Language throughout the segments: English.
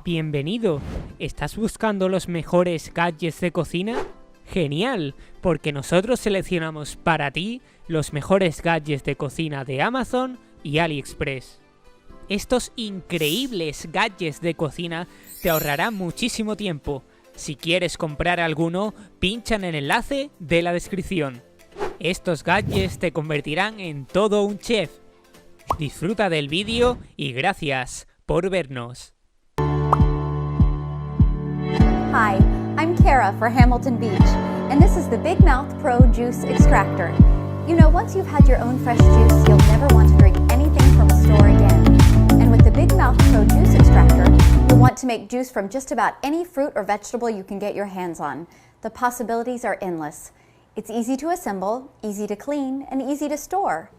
Bienvenido. ¿Estás buscando los mejores gadgets de cocina? ¡Genial! Porque nosotros seleccionamos para ti los mejores gadgets de cocina de Amazon y AliExpress. Estos increíbles gadgets de cocina te ahorrarán muchísimo tiempo. Si quieres comprar alguno, pincha en el enlace de la descripción. Estos gadgets te convertirán en todo un chef. Disfruta del vídeo y gracias por vernos. Hi, I'm Kara for Hamilton Beach, and this is the Big Mouth Pro Juice Extractor. You know, once you've had your own fresh juice, you'll never want to drink anything from a store again. And with the Big Mouth Pro Juice Extractor, you'll want to make juice from just about any fruit or vegetable you can get your hands on. The possibilities are endless. It's easy to assemble, easy to clean, and easy to store.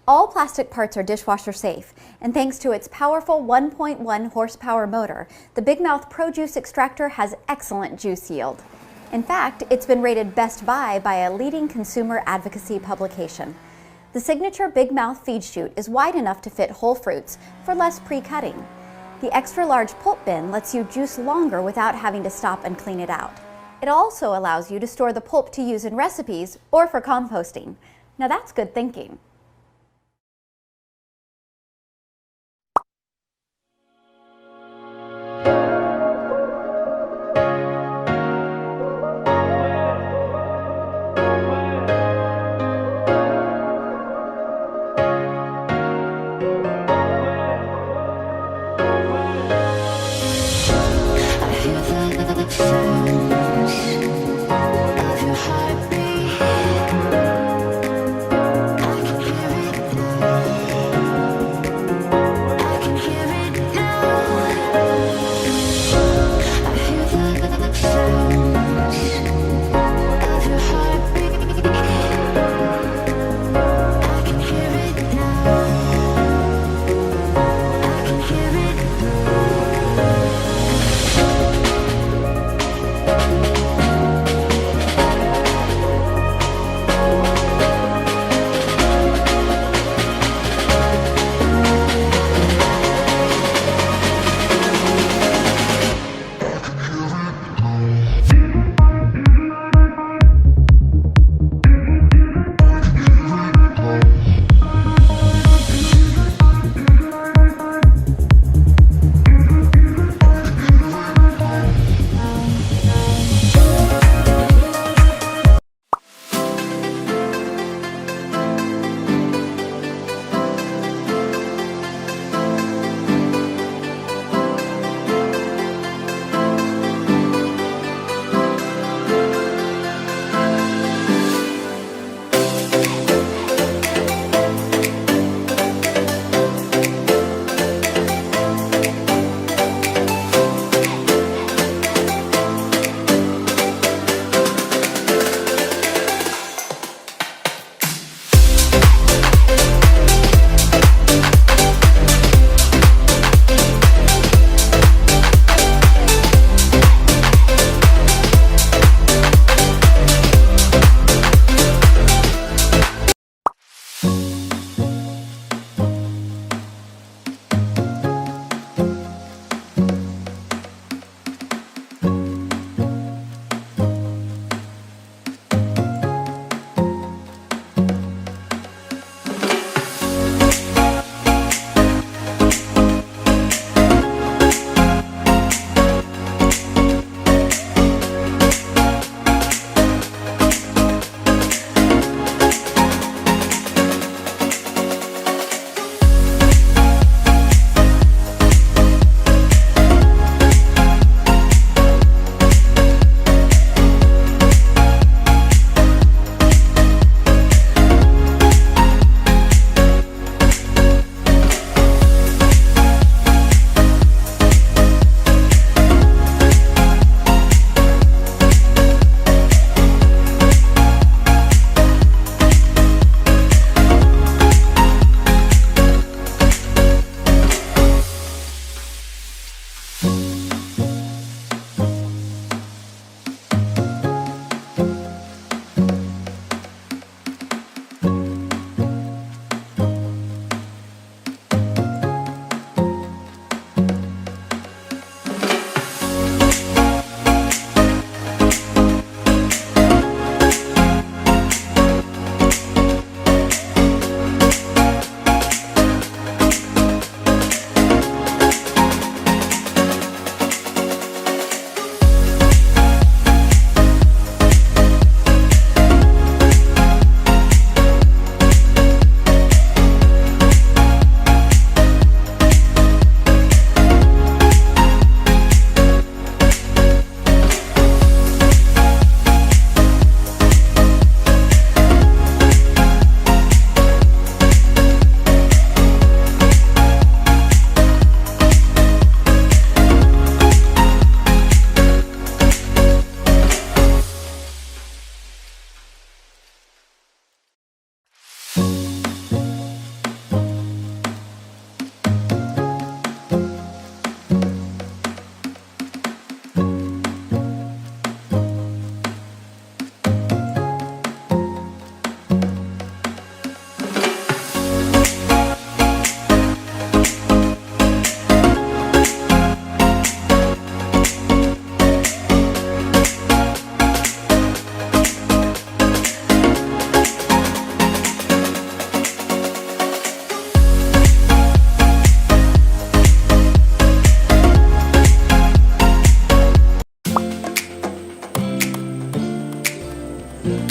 All plastic parts are dishwasher safe, and thanks to its powerful 1.1 horsepower motor, the Big Mouth Pro Juice Extractor has excellent juice yield. In fact, it's been rated Best Buy by a leading consumer advocacy publication. The signature Big Mouth feed chute is wide enough to fit whole fruits for less pre-cutting. The extra large pulp bin lets you juice longer without having to stop and clean it out. It also allows you to store the pulp to use in recipes or for composting. Now that's good thinking.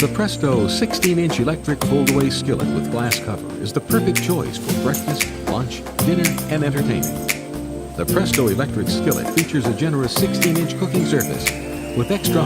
The Presto 16-inch electric fold-away skillet with glass cover is the perfect choice for breakfast, lunch, dinner, and entertaining. The Presto electric skillet features a generous 16-inch cooking surface with extra...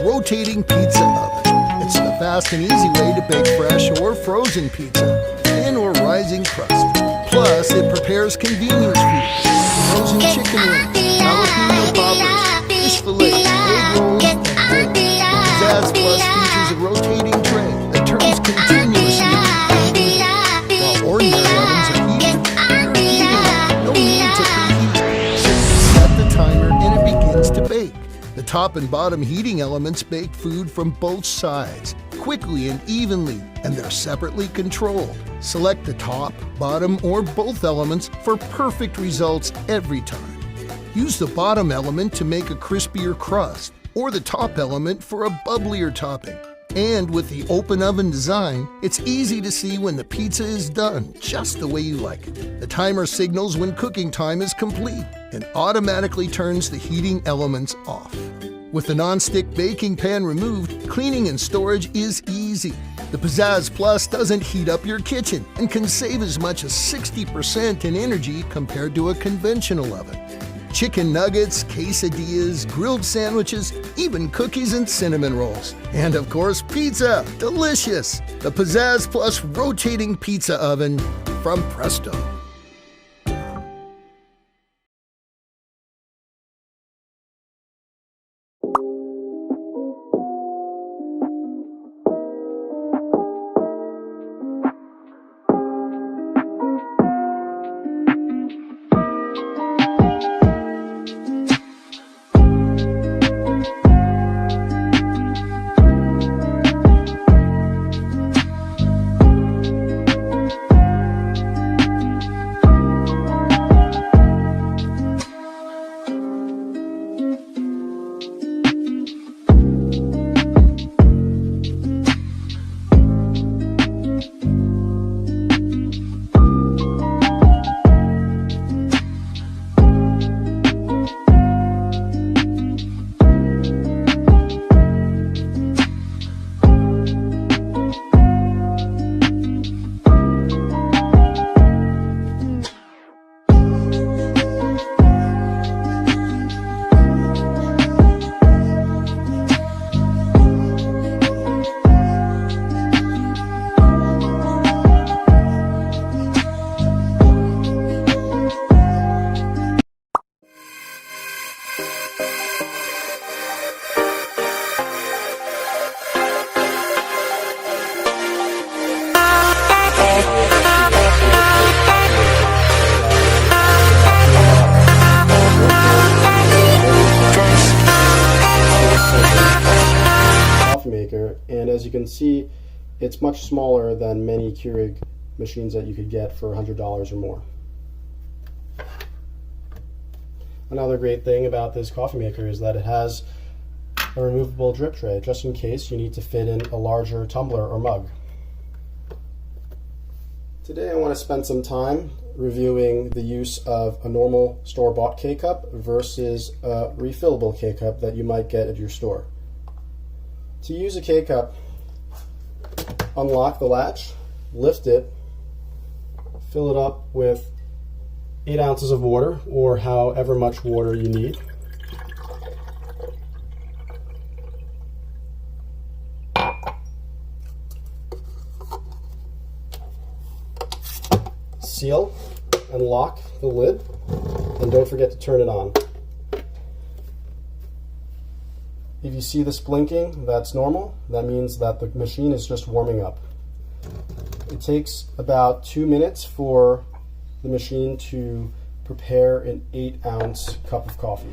Rotating pizza oven. It's the fast and easy way to bake fresh or frozen pizza and or rising crust. Plus, it prepares convenience food, frozen chicken wings, jalapeno poppers, fish fillets, egg rolls, and more. Pizzazz Plus features a rotating tray that turns continuously, while ordinary ovens are heated. No need to preheat. Simply set the timer and it begins to bake. The top and bottom heating elements bake food from both sides, quickly and evenly, and they're separately controlled. Select the top, bottom, or both elements for perfect results every time. Use the bottom element to make a crispier crust, or the top element for a bubblier topping. And with the open oven design, it's easy to see when the pizza is done, just the way you like it. The timer signals when cooking time is complete and automatically turns the heating elements off. With the non-stick baking pan removed, cleaning and storage is easy. The Pizzazz Plus doesn't heat up your kitchen and can save as much as 60% in energy compared to a conventional oven. Chicken nuggets, quesadillas, grilled sandwiches, even cookies and cinnamon rolls. And of course, pizza! Delicious! The Pizzazz Plus rotating pizza oven from Presto. And as you can see, it's much smaller than many Keurig machines that you could get for $100 or more. Another great thing about this coffee maker is that it has a removable drip tray, just in case you need to fit in a larger tumbler or mug. Today I want to spend some time reviewing the use of a normal store-bought K-Cup versus a refillable K-Cup that you might get at your store. To use a K-Cup, unlock the latch, lift it, fill it up with 8 ounces of water or however much water you need. Seal and lock the lid, and don't forget to turn it on. If you see this blinking, that's normal. That means that the machine is just warming up. It takes about 2 minutes for the machine to prepare an 8-ounce cup of coffee.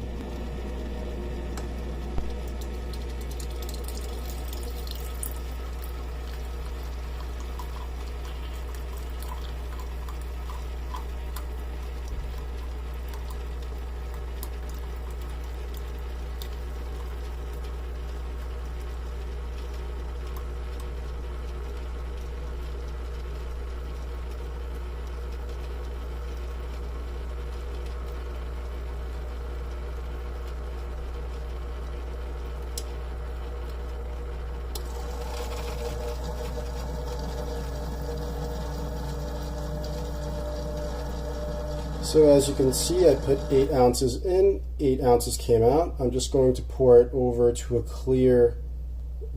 So as you can see, I put 8 ounces in, 8 ounces came out. I'm just going to pour it over to a clear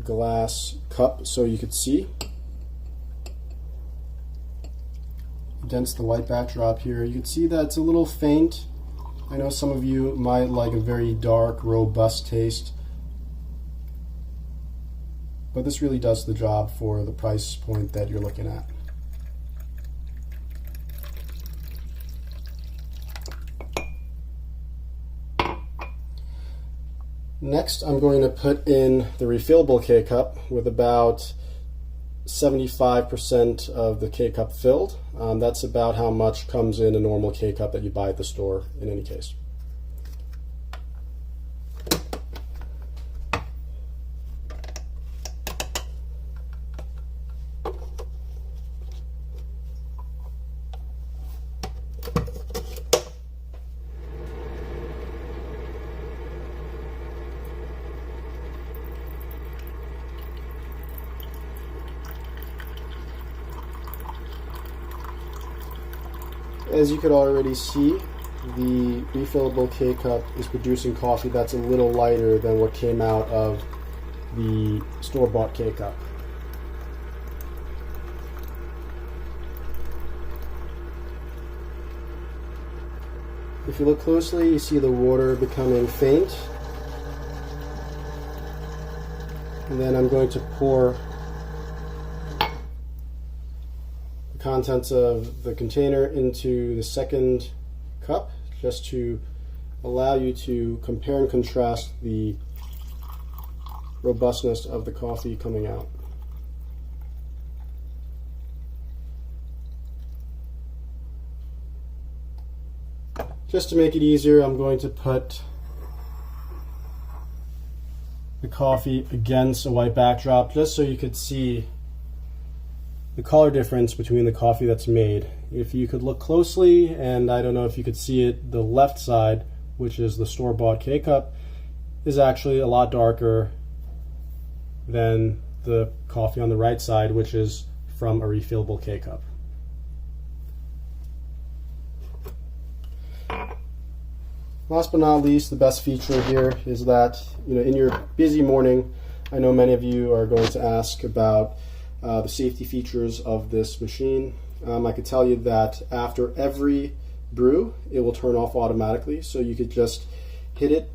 glass cup so you could see. Against the white backdrop here, you can see that it's a little faint. I know some of you might like a very dark, robust taste, but this really does the job for the price point that you're looking at. Next, I'm going to put in the refillable K-Cup with about 75% of the K-Cup filled. That's about how much comes in a normal K-Cup that you buy at the store in any case. As you could already see, the refillable K-Cup is producing coffee that's a little lighter than what came out of the store-bought K-Cup. If you look closely, you see the water becoming faint. And then I'm going to pour contents of the container into the second cup just to allow you to compare and contrast the robustness of the coffee coming out. Just to make it easier, I'm going to put the coffee against a white backdrop just so you could see the color difference between the coffee that's made. If you could look closely, and I don't know if you could see it, the left side, which is the store-bought K-Cup, is actually a lot darker than the coffee on the right side, which is from a refillable K-Cup. Last but not least, the best feature here is that, in your busy morning, I know many of you are going to ask about the safety features of this machine. I could tell you that after every brew, it will turn off automatically. So you could just hit it,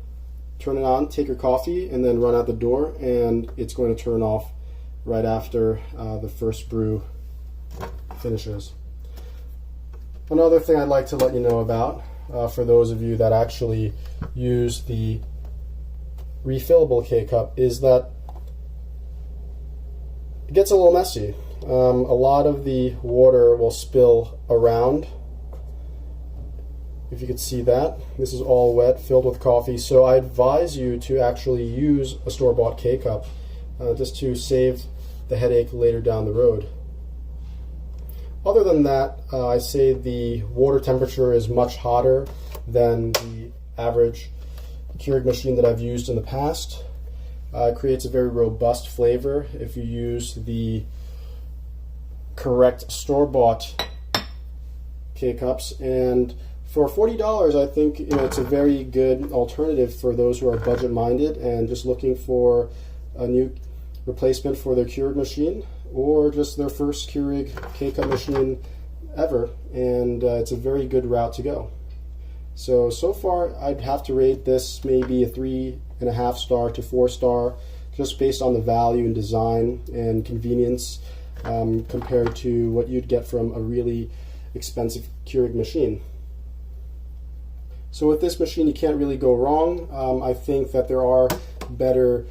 turn it on, take your coffee, and then run out the door, and it's going to turn off right after the first brew finishes. Another thing I'd like to let you know about, for those of you that actually use the refillable K-Cup, is that it gets a little messy. A lot of the water will spill around. If you could see that, this is all wet, filled with coffee. So I advise you to actually use a store-bought K-Cup just to save the headache later down the road. Other than that, I say the water temperature is much hotter than the average Keurig machine that I've used in the past. It creates a very robust flavor if you use the correct store-bought K-Cups. And for $40, I think it's a very good alternative for those who are budget-minded and just looking for a new replacement for their Keurig machine, or just their first Keurig K-Cup machine ever, and it's a very good route to go. So far I'd have to rate this maybe a 3.5 star to 4 star, just based on the value and design and convenience compared to what you'd get from a really expensive Keurig machine. So with this machine you can't really go wrong. I think that there are better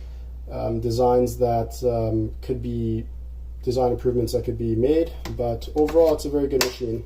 designs that could be design improvements that could be made, but overall it's a very good machine.